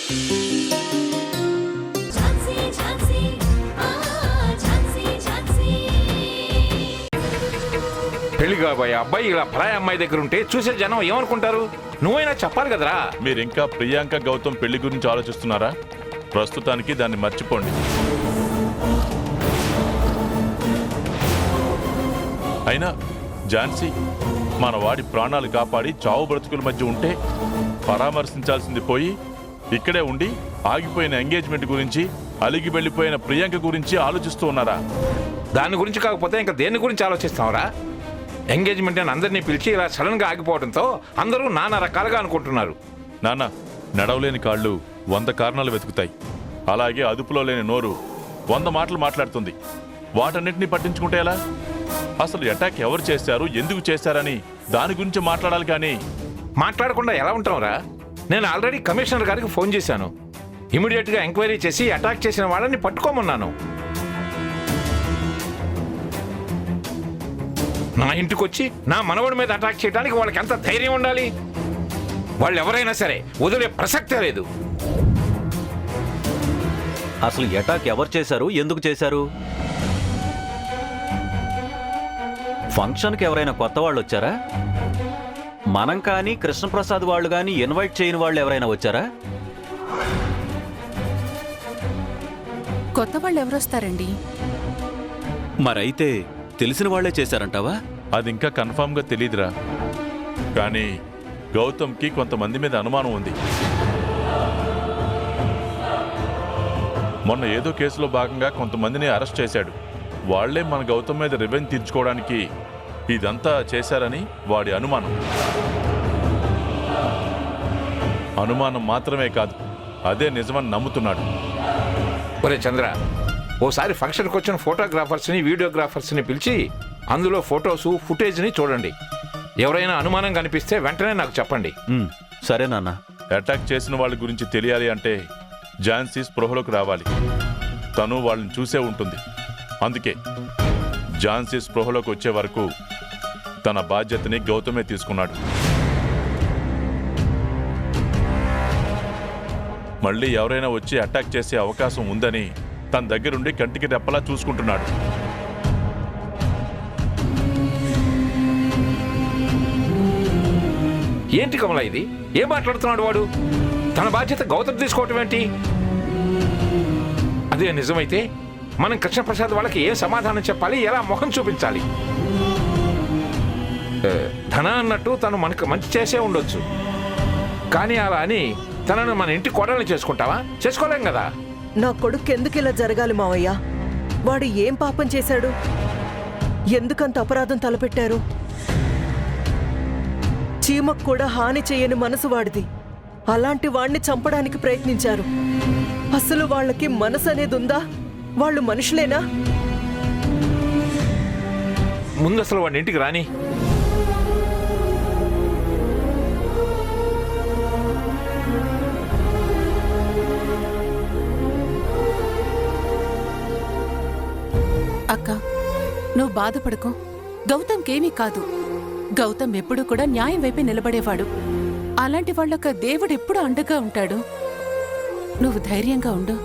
పెళ్లి కాబోయే అబ్బాయి ఇలా పరాయి అమ్మాయి దగ్గర ఉంటే చూసే జనం ఏమనుకుంటారు? నువ్వైనా చెప్పాలి కదరా. మీరింకా ప్రియాంక గౌతమ్ పెళ్లి గురించి ఆలోచిస్తున్నారా? ప్రస్తుతానికి దాన్ని మర్చిపోండి. అయినా ఝాన్సీ మన వాడి ప్రాణాలు కాపాడి చావు బ్రతుకుల మధ్య ఉంటే పరామర్శించాల్సింది పోయి ఇక్కడే ఉండి ఆగిపోయిన ఎంగేజ్మెంట్ గురించి, అలిగి వెళ్ళిపోయిన ప్రియాంక గురించి ఆలోచిస్తూ ఉన్నారా? దాని గురించి కాకపోతే ఇంకా దేని గురించి ఆలోచిస్తావురా? ఎంగేజ్మెంట్ అని అందరినీ పిలిచి ఇలా సడన్ గా ఆగిపోవడంతో అందరూ నానా రకాలుగా అనుకుంటున్నారు. నాన్న, నడవలేని కాళ్ళు 100 కారణాలు వెతుకుతాయి. అలాగే అదుపులో లేని నోరు 100 మాటలు మాట్లాడుతుంది. వాటన్నిటినీ పట్టించుకుంటే ఎలా? అసలు అటాక్ ఎవరు చేశారు, ఎందుకు చేశారని దాని గురించి మాట్లాడాలి. కానీ మాట్లాడకుండా ఎలా ఉంటావురా? నేను ఆల్రెడీ కమిషనర్ గారికి ఫోన్ చేశాను. ఇమీడియట్ గా ఎంక్వైరీ చేసి అటాక్ చేసిన వాళ్ళని పట్టుకోమన్నాను. నా ఇంటికి వచ్చి నా మనవడి మీద అటాక్ చేయడానికి వాళ్ళకి ఎంత ధైర్యం ఉండాలి? వాళ్ళు ఎవరైనా సరే వదిలే ప్రసక్తే లేదు. అసలు అటాక్ ఎవరు చేశారు, ఎందుకు చేశారు? ఫంక్షన్కి ఎవరైనా కొత్త వాళ్ళు వచ్చారా? మనం కానీ కృష్ణప్రసాద్ వాళ్ళు కానీ ఇన్వైట్ చేయని వాళ్ళు ఎవరైనా వచ్చారా? కొత్త వాళ్ళు ఎవరొస్తారండి? మరైతే తెలిసిన వాళ్లే చేశారంటావా? అది ఇంకా కన్ఫామ్గా తెలీదురా. కానీ గౌతమ్కి కొంతమంది మీద అనుమానం ఉంది. మొన్న ఏదో కేసులో భాగంగా కొంతమందిని అరెస్ట్ చేశాడు. వాళ్లే మన గౌతమ్ మీద రివెంజ్ తీర్చుకోవడానికి ఇదంతా చేశారని వాడి అనుమానం. అనుమానం మాత్రమే కాదు, అదే నిజమని నమ్ముతున్నాడు. ఒరే చంద్ర, ఓసారి ఫంక్షన్కి వచ్చిన ఫోటోగ్రాఫర్స్ని, వీడియోగ్రాఫర్స్ని పిలిచి అందులో ఫొటోసు, ఫుటేజ్ని చూడండి. ఎవరైనా అనుమానం కనిపిస్తే వెంటనే నాకు చెప్పండి. సరే నాన్న. అటాక్ చేసిన వాళ్ళ గురించి తెలియాలి అంటే ఝాన్సీ స్పృహలోకి రావాలి. తను వాళ్ళని చూసే ఉంటుంది. అందుకే ఝాన్సీ స్పృహలోకి వచ్చే వరకు తన బాధ్యతని గౌతమే తీసుకున్నాడు. మళ్ళీ ఎవరైనా వచ్చి అటాక్ చేసే అవకాశం ఉందని తన దగ్గరుండి కంటికి రెప్పలా చూసుకుంటున్నాడు. ఏంటి కమలా ఇది? ఏం మాట్లాడుతున్నాడు వాడు? తన బాధ్యత గౌతమ్ తీసుకోవటం ఏంటి? అదే నిజమైతే మనం కృష్ణప్రసాద్ వాళ్ళకి ఏం సమాధానం చెప్పాలి, ఎలా ముఖం చూపించాలి? ధన అన్నట్టు తను మనకు మంచి చేసే ఉండొచ్చు, కానీ అలా అని తనను మన ఇంటి కోడల్ని చేసుకుంటావా? చేసుకోలేం కదా. నా కొడుకు ఎందుకు ఇలా జరగాలి మావయ్య? వాడు ఏం పాపం చేశాడు? ఎందుకంత అపరాధం తలపెట్టారు? చీమకు కూడా హాని చేయని మనసు వాడిది. అలాంటి వాణ్ణి చంపడానికి ప్రయత్నించారు. అసలు వాళ్ళకి మనసు అనేది ఉందా? వాళ్ళు మనుషులేనా? ముందు అసలు వాడి ఇంటికి రాని. అక్క, నువ్వు బాధపడకు. గౌతమ్కేమీ కాదు. గౌతమ్ ఎప్పుడూ కూడా న్యాయం వైపే నిలబడేవాడు. అలాంటి వాళ్ళక దేవుడు ఎప్పుడు అండగా ఉంటాడు. నువ్వు ధైర్యంగా ఉండు.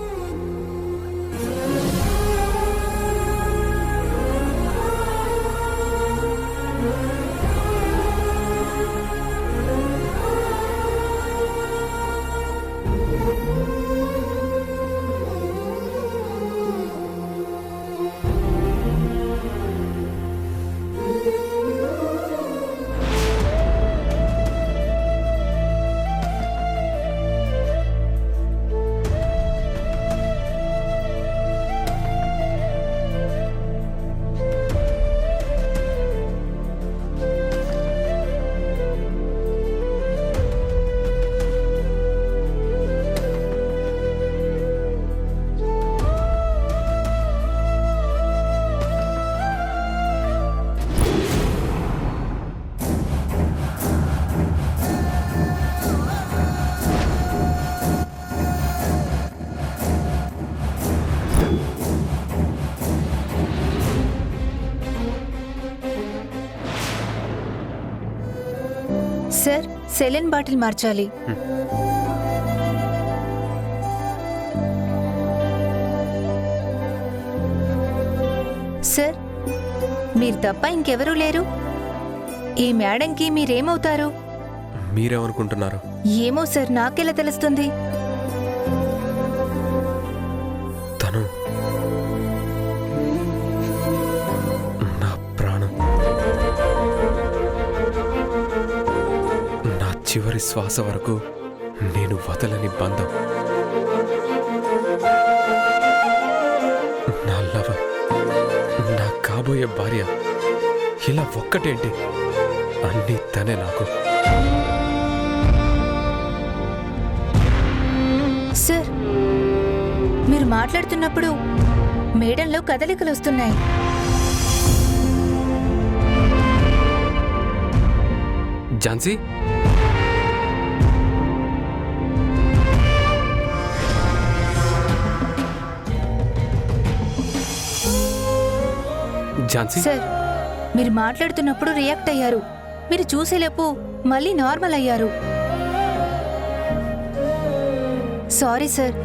సార్, సెలైన్ బాటిల్ మార్చాలి. సార్, మీరు తప్ప ఇంకెవరూ లేరు. ఈ మేడంకి మీరేమవుతారు? మీరేమనుకుంటున్నారు? ఏమో సార్, నాకెలా తెలుస్తుంది? తను నా ప్రాణం, నా చివరి శ్వాస వరకు నేను వదలని బంధం. నా లవర్, నా కాబోయే భార్య, ఇలా ఒక్కటేంటి, అన్నీ తనే నాకు. సార్, మీరు మాట్లాడుతున్నప్పుడు మేడంలో కదలికలు వస్తున్నాయి. ఝాన్సీ, ఝాన్సీ, సార్, మీరు మాట్లాడుతున్నప్పుడు రియాక్ట్ అయ్యారు. మీరు చూసేలోపు మళ్ళీ నార్మల్ అయ్యారు. Sorry sir,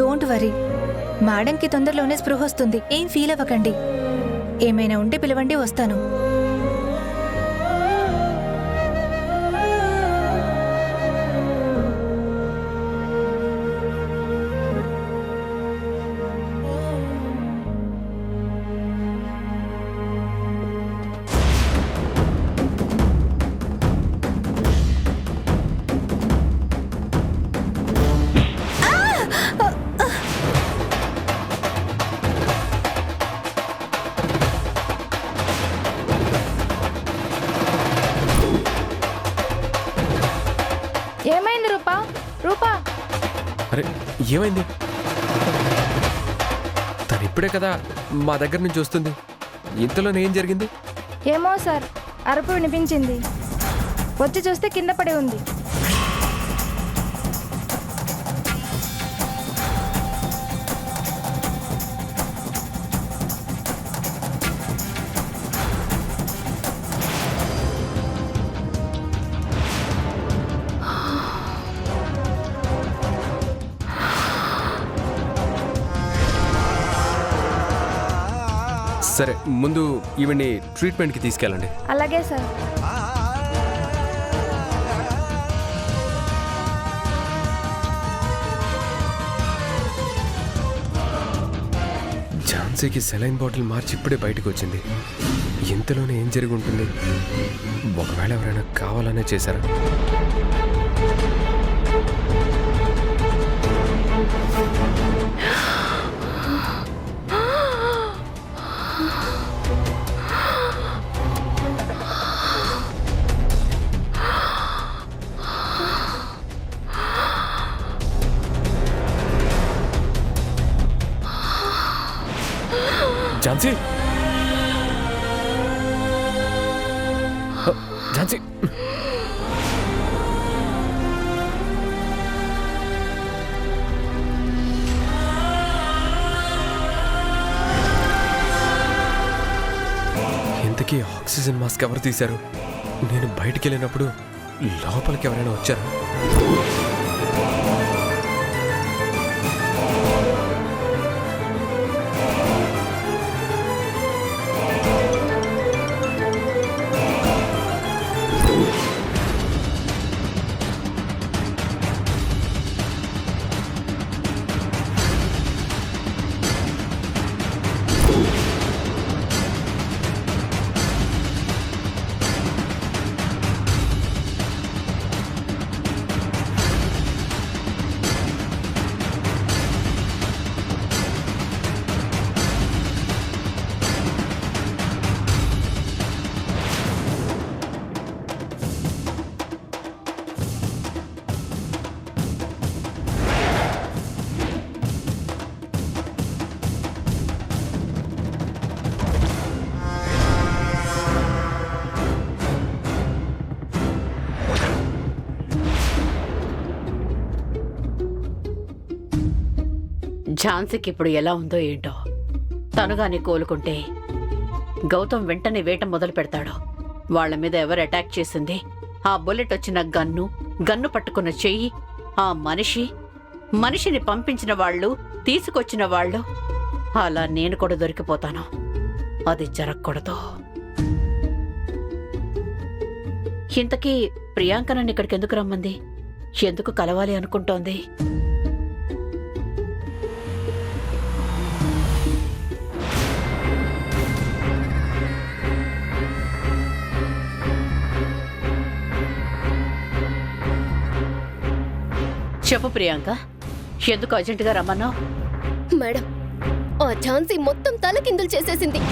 don't worry. మేడంకి తొందరలోనే స్పృహ వస్తుంది, ఏం ఫీల్ అవ్వకండి. ఏమైనా ఉంటే పిలవండి, వస్తాను. ఏమైంది రూపా? రూపా, అరే ఏమైంది? తను ఇప్పుడే కదా మా దగ్గర నుంచి వస్తుంది, ఇంతలోనే ఏం జరిగింది? ఏమో సార్, అరుపు వినిపించింది. వచ్చి చూస్తే కింద పడి ఉంది. సరే, ముందు ఈవిడ్ని ట్రీట్మెంట్కి తీసుకెళ్ళండి. అలాగే సార్. ఝాన్సీకి సెలైన్ బాటిల్ మార్చి ఇప్పుడే బయటకు వచ్చింది. ఇంతలోనే ఏం జరిగి ఉంటుంది? ఒకవేళ ఎవరైనా కావాలనే చేశారా? ఝాన్సీ, ఝాన్సీ, ఇంతకీ ఆక్సిజన్ మాస్క్ ఎవరు తీశారు? నేను బయటికి వెళ్ళినప్పుడు లోపలికి ఎవరైనా వచ్చారా? ఝాన్సీకి ఇప్పుడు ఎలా ఉందో ఏంటో. తనుగాని కోలుకుంటే గౌతమ్ వెంటనే వేట మొదలు పెడతాడు. వాళ్ల మీద ఎవరు అటాక్ చేసింది, ఆ బుల్లెట్ వచ్చిన గన్ను పట్టుకున్న చెయ్యి, ఆ మనిషిని పంపించిన వాళ్ళు, తీసుకొచ్చిన వాళ్ళు, అలా నేను కూడా దొరికిపోతాను. అది జరగకూడదు. ఇంతకీ ప్రియాంక నన్ను ఇక్కడికి ఎందుకు రమ్మంది? ఎందుకు కలవాలి అనుకుంటోంది? చెప్పు ప్రియాంక, ఎందుకు అర్జెంటుగా రమ్మన్నావు? మేడం, ఆ ఝాన్సీ మొత్తం తలకిందులు చేసేసింది.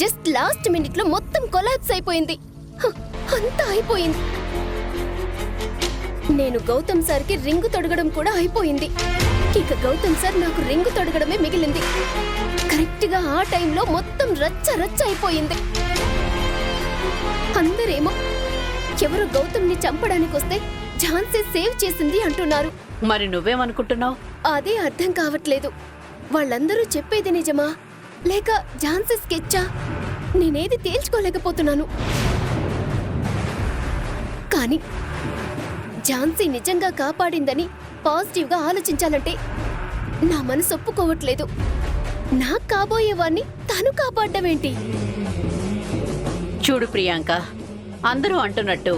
జస్ట్ లాస్ట్ మినిట్ లో మొత్తం కొలాప్స్ అయిపోయింది. అంతా అయిపోయింది. నేను గౌతమ్ సార్కి రింగు తొడగడం కూడా అయిపోయింది. ఇక గౌతమ్ సార్ నాకు రింగు తొడగడమే మిగిలింది. కరెక్ట్ గా ఆ టైంలో మొత్తం రచ్చ రచ్చ అయిపోయింది. అందరేమో ఎవరు గౌతమ్ ని చంపడానికి వస్తే ఝాన్సీ సేవ్ చేసింది అంటున్నారు. మరి నువ్వేమనుకుంటున్నావు? అదే అర్థం కావట్లేదు. వాళ్ళందరూ చెప్పేది నిజమా లేక ఝాన్సీ స్కెచ్చా? నేనేది తేల్చుకోలేకపోతున్నాను. కానీ ఝాన్సీ నిజంగా కాపాడిందని పాజిటివ్ గా ఆలోచించాలంటే నా మనసు ఒప్పుకోవట్లేదు. నాకు కాబోయేవాణ్ణి తను కాపాడ్డమేంటి? చూడు ప్రియాంక, అందరూ అంటున్నట్టు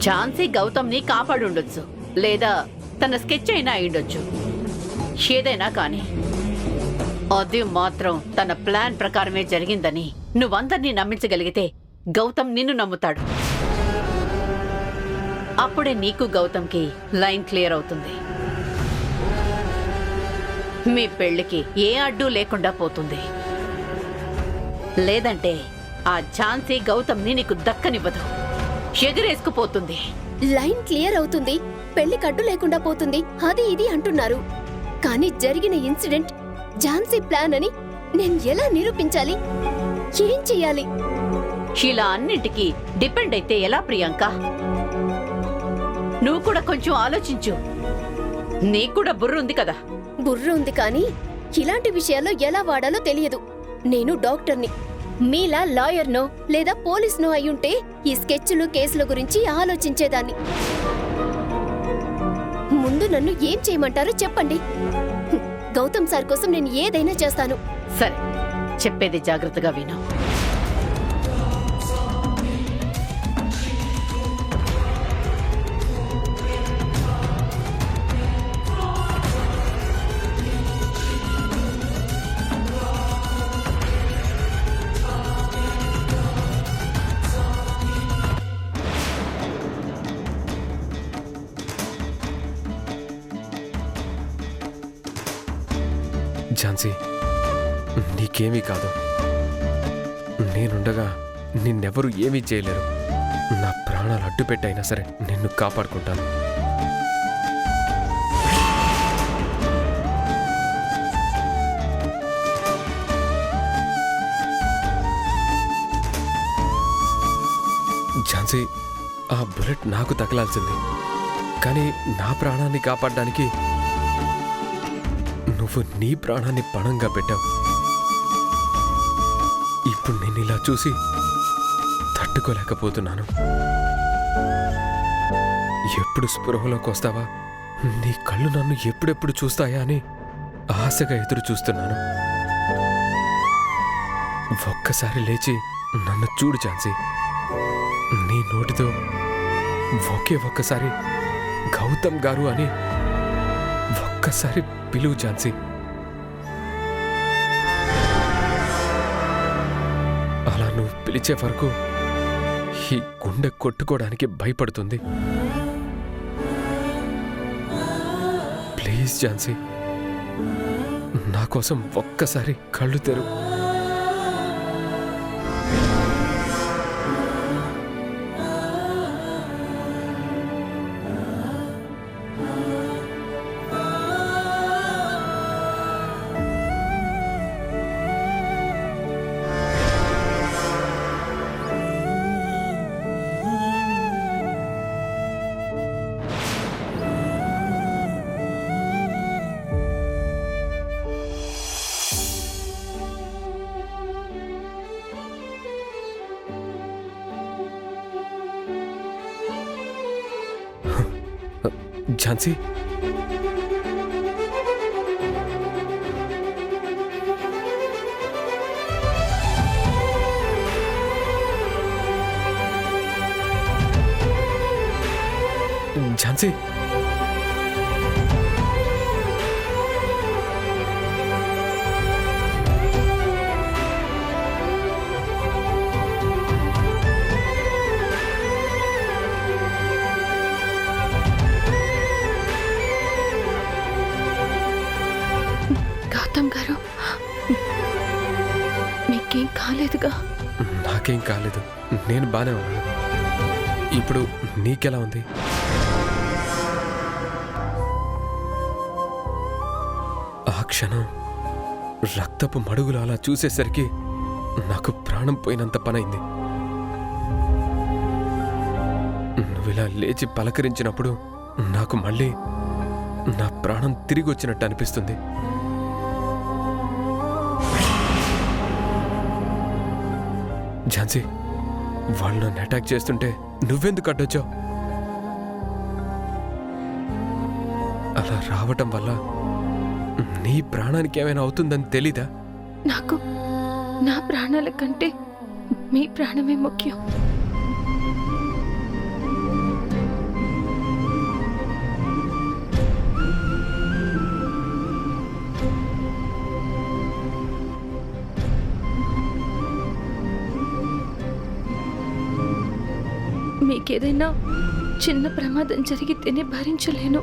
ఝాన్సీ గౌతమ్ని కాపాడుండొచ్చు, లేదా తన స్కెచ్ అయినా అయ్యుండొచ్చు. ఏదైనా కానీ అది మాత్రం తన ప్లాన్ ప్రకారమే జరిగిందని నువ్వందరినీ నమ్మించగలిగితే గౌతమ్ నిన్ను నమ్ముతాడు. అప్పుడే నీకు గౌతమ్కి లైన్ క్లియర్ అవుతుంది. మీ పెళ్లికి ఏ అడ్డు లేకుండా పోతుంది. లేదంటే ఆ ఝాన్సీ గౌతమ్ని నీకు దక్కనివ్వదు, ఎగిరేసుకుపోతుంది. లైన్ క్లియర్ అవుతుంది, పెళ్లి కడ్డు లేకుండా పోతుంది, అది ఇది అంటున్నారు. కానీ జరిగిన ఇన్సిడెంట్ ఝాన్సీ ప్లాన్ అని నేను ఎలా నిరూపించాలి? ఏం చెయ్యాలి? ఇలా అన్నింటికి డిపెండ్ అయితే ఎలా ప్రియాంక? నువ్వు కూడా కొంచెం ఆలోచించు. నీకు కూడా బుర్ర ఉంది కదా? బుర్ర ఉంది, కానీ ఇలాంటి విషయాల్లో ఎలా వాడాలో తెలియదు. నేను డాక్టర్ని, మీలా లాయర్నో లేదా పోలీస్నో అయ్యుంటే ఈ స్కెచ్లు కేసుల గురించి ఆలోచించేదాన్ని. ముందు నన్ను ఏం చేయమంటారో చెప్పండి. గౌతమ్ సార్ కోసం నేను ఏదైనా చేస్తాను. సరే, చెప్పేది జాగ్రత్తగా విను. ఝాన్సీ, నీకేమీ కాదు. నేనుండగా నిన్నెవరూ ఏమీ చేయలేరు. నా ప్రాణాలు అడ్డు పెట్టైనా సరే నిన్ను కాపాడుకుంటాను. ఝాన్సీ, ఆ బుల్లెట్ నాకు తగలాల్సింది, కానీ నా ప్రాణాన్ని కాపాడడానికి నువ్వు నీ ప్రాణాన్ని పణంగా పెట్టావు. ఇప్పుడు నేను ఇలా చూసి తట్టుకోలేకపోతున్నాను. ఎప్పుడు స్పృహలోకి వస్తావా, నీ కళ్ళు నన్ను ఎప్పుడెప్పుడు చూస్తాయా అని ఆశగా ఎదురు చూస్తున్నాను. ఒక్కసారి లేచి నన్ను చూడు ఝాన్సీ. నీ నోటితో ఒకే ఒక్కసారి గౌతమ్ గారు అని ఒక్కసారి పిలువు ఝాన్సీ. అలా నువ్వు పిలిచే వరకు ఈ గుండె కొట్టుకోవడానికి భయపడుతుంది. ప్లీజ్ ఝాన్సీ, నా కోసం ఒక్కసారి కళ్ళు తెరు. ఝాన్సీ, ఝాన్సీ గౌతమ్ గారు మీకేం కాలేదుగా? నాకేం కాలేదు, నేను బానే ఉన్నాను. ఇప్పుడు నీకెలా ఉంది? ఆ క్షణం రక్తపు మడుగులు అలా చూసేసరికి నాకు ప్రాణం పోయినంత పనైంది. నువ్విలా లేచి పలకరించినప్పుడు నాకు మళ్ళీ నా ప్రాణం తిరిగి వచ్చినట్టు అనిపిస్తుంది. ఝాన్సీ, వాళ్ళు నన్ను అటాక్ చేస్తుంటే నువ్వెందుకు అడ్డొచ్చావు? అలా రావటం వల్ల నీ ప్రాణానికి ఏమైనా అవుతుందని తెలీదా? నాకు నా ప్రాణాల కంటే మీ ప్రాణమే ముఖ్యం. మీకేదైనా చిన్న ప్రమాదం జరిగితేనే భరించలేను.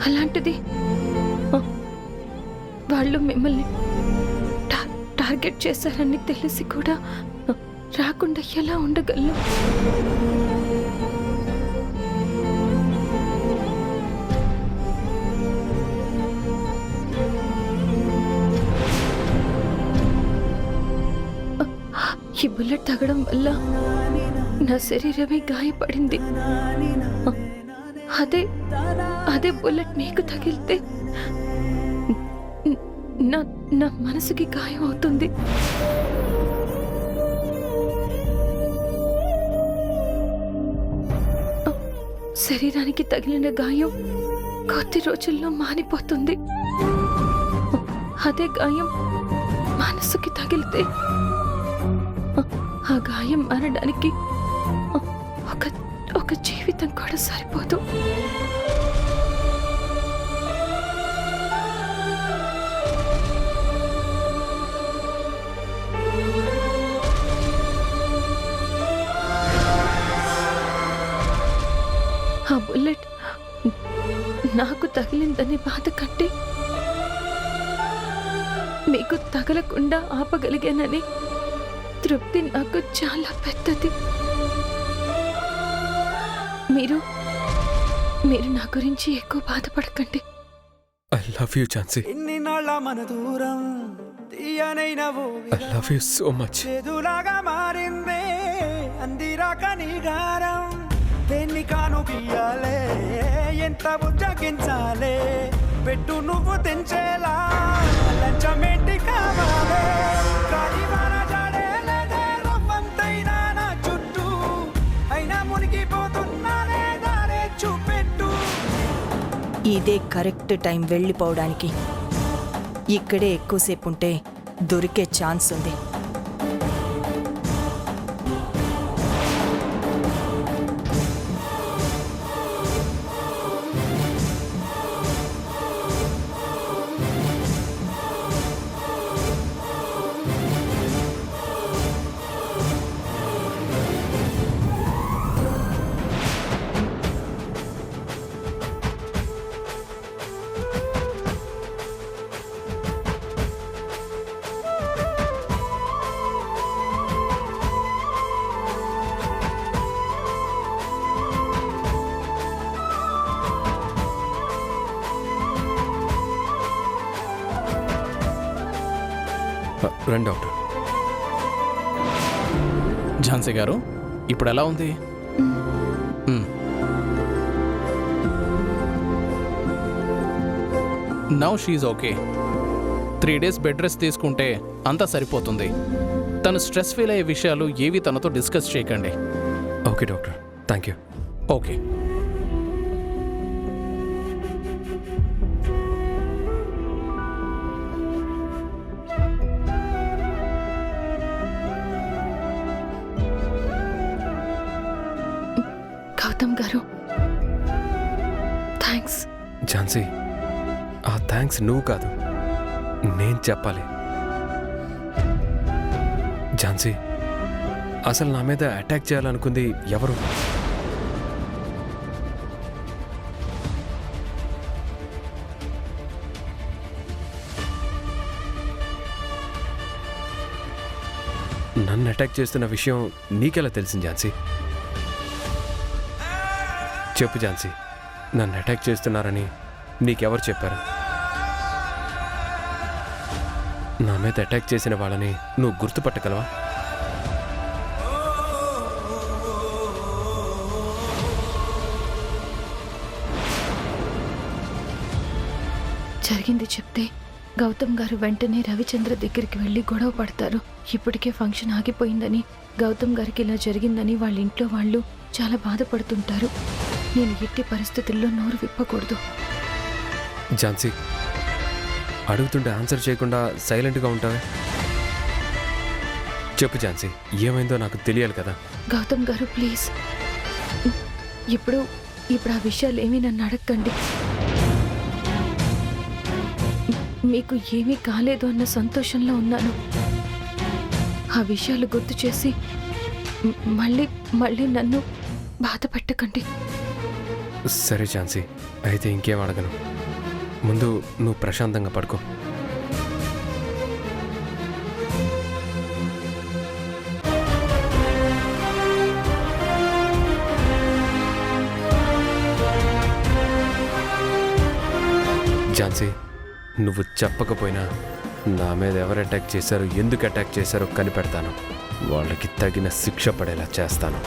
అలాంటిది వాళ్ళు మిమ్మల్ని టార్గెట్ చేశారని తెలిసి కూడా రాకుండా ఎలా ఉండగలను? ఈ బుల్లెట్ తగడం వల్ల నా శరీరమే గాయపడింది. అదే బుల్లెట్ మీకు తగిలితే నా మనసుకి గాయం అవుతుంది. శరీరానికి తగిలిన గాయం కొద్ది రోజుల్లో మానిపోతుంది. అదే గాయం మనసుకి తగిలితే ఆ గాయం మారడానికి ఒక జీవితం కూడా సరిపోదు. ఆ బుల్లెట్ నాకు తగిలిందనే బాధ కంటే మీకు తగలకుండా ఆపగలిగానని తృప్తి నాకు చాలా పెద్దది. మీరు నా గురించి ఎక్కువ బాధపడకండి. I love you Jhansi. I love you so much. దేన్ని కాను బియ్యాలే ఎంత బుజ్జగించాలే పెట్టు నువ్వు తెంచేలా లంచమేంటి కావాలే కాలివాన జాడేలేదే రవ్వంతైనా నా చుట్టూ అయినా మునిగిపోతున్నానే దారే చూపెట్టు. ఇదే కరెక్ట్ టైం వెళ్ళిపోవడానికి. ఇక్కడే ఎక్కువసేపు ఉంటే దొరికే ఛాన్స్ ఉంది. రండి డాక్టర్. ఝాన్సీ గారు ఇప్పుడు ఎలా ఉంది? Now she okay. 3 days bed rest తీసుకుంటే అంతా సరిపోతుంది. తను స్ట్రెస్ ఫీల్ అయ్యే విషయాలు ఏవి తనతో డిస్కస్ చేయకండి. Okay doctor, thank you. Okay. Gautam garu thanks. Jhansi, ఆ థ్యాంక్స్ నువ్వు కాదు, నేను చెప్పాలి. ఝాన్సీ, అసలు నా మీద అటాక్ చేయాలనుకుంది ఎవరు? నన్ను అటాక్ చేస్తున్న విషయం నీకెలా తెలిసింది ఝాన్సీ? చెప్పు ఝాన్సీ, నన్ను అటాక్ చేస్తున్నారని నీకెవరు చెప్పారు? నా మీద అటాక్ చేసిన వాళ్ళని నువ్వు గుర్తుపట్టగలవా? జరిగింది చెప్తే గౌతమ్ గారు వెంటనే రవిచంద్ర దగ్గరికి వెళ్ళి గొడవ పడతారు. ఇప్పటికే ఫంక్షన్ ఆగిపోయిందని, గౌతమ్ గారికి ఇలా జరిగిందని వాళ్ళ ఇంట్లో వాళ్ళు చాలా బాధపడుతుంటారు. నేను ఎట్టి పరిస్థితుల్లో నోరు విప్పకూడదు. ఝాన్సీ, అడుగుతుంటే ఆన్సర్ చేయకుండా సైలెంట్గా ఉంటావే? చెప్పు ఝాన్సీ, ఏమైందో నాకు తెలియాలి కదా. గౌతమ్ గారు ప్లీజ్, ఇప్పుడు ఆ విషయాలు ఏమీ నన్ను అడగండి. మీకు ఏమీ కాలేదు అన్న సంతోషంలో ఉన్నాను. ఆ విషయాలు గుర్తు చేసి మళ్ళీ నన్ను బాధ పెట్టకండి. సరే ఝాన్సీ, అయితే ఇంకేం అడగను. ముందు నువ్వు ప్రశాంతంగా పడుకో. ఝాన్సీ, నువ్వు చెప్పకపోయినా నా మీద ఎవరు అటాక్ చేశారో, ఎందుకు అటాక్ చేశారో కనిపెడతాను. వాళ్ళకి తగిన శిక్ష పడేలా చేస్తాను.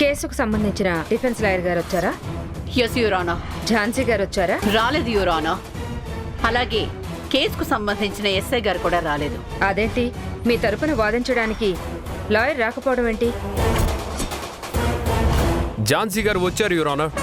కేసుకు సంబంధించిన డిఫెన్స్ లాయర్ గారు వచ్చారా? Yes your honour. ఝాన్సీ గారు వచ్చారా? రాలేదు యువర్ ఆనర్. అలాగే కేసుకు సంబంధించిన ఎస్ఐ గారు కూడా రాలేదు. అదేంటి, మీ తరపున వాదించడానికి లాయర్ రాకపోవడం ఏంటి? ఝాన్సీ గారు వచ్చారు యువర్ ఆనర్.